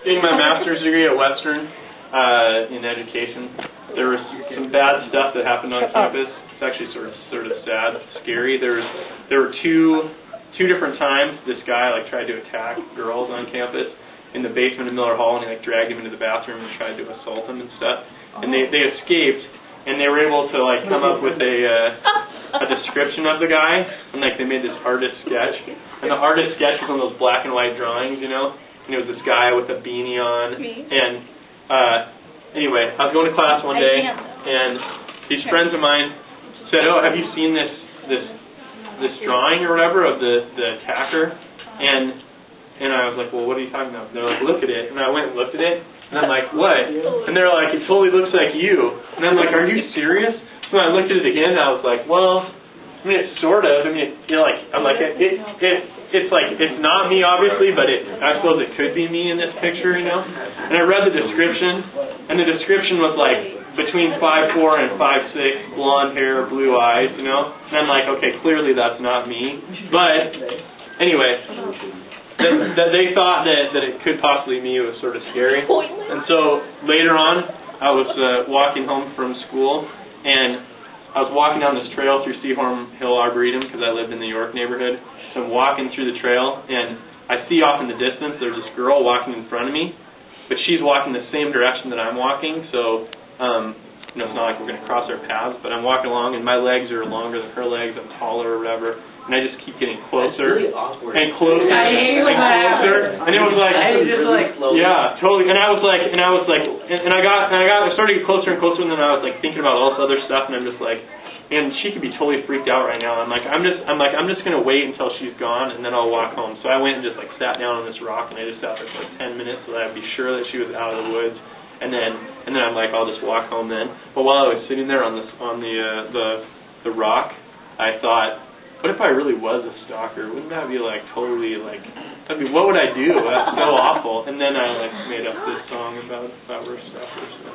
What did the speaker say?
getting my master's degree at Western in education. There was some bad stuff that happened on campus. It's actually sort of sad, scary. There were two different times this guy tried to attack girls on campus in the basement of Miller Hall, and he dragged him into the bathroom and tried to assault them and stuff. And they escaped, and they were able to come up with a description of the guy, and they made this artist sketch. And the artist sketch was one of those black and white drawings, you know. And it was this guy with a beanie on. And anyway, I was going to class one day, and these friends of mine said, "Oh, have you seen this drawing or whatever of the attacker?" And I was like, "Well, what are you talking about?" And they're like, "Look at it." And I went and looked at it, and I'm like, "What?" And they're like, "It totally looks like you." And I'm like, "Are you serious?" So I looked at it again, and I was like, "Well, I mean, it's sort of. I mean, I'm like, it's not me, obviously, but I suppose it could be me in this picture, you know." And I read the description, and the description was between 5'4" and 5'6", blonde hair, blue eyes, you know. And I'm like, okay, clearly that's not me. But anyway, that they thought that it could possibly be me. It was sort of scary. And so later on, I was walking home from school, and I was walking down this trail through Seahorn Hill Arboretum because I lived in the York neighborhood. So I'm walking through the trail, and I see off in the distance there's this girl walking in front of me, but she's walking the same direction that I'm walking, so you know, it's not like we're going to cross our paths, but I'm walking along, and my legs are longer than her legs, I'm taller or whatever, and I just keep getting closer and closer and closer, and it was yeah, totally, and I started to get closer and closer, and then I was thinking about all this other stuff, and I'm just and she could be totally freaked out right now. I'm just gonna wait until she's gone, and then I'll walk home. So I went and just sat down on this rock, and I just sat there for 10 minutes so that I'd be sure that she was out of the woods. And then I'm like, I'll just walk home then. But while I was sitting there on the rock, I thought, what if I really was a stalker? Wouldn't that be totally what would I do? That's so awful. And then I made up this song about we're stalkers. So.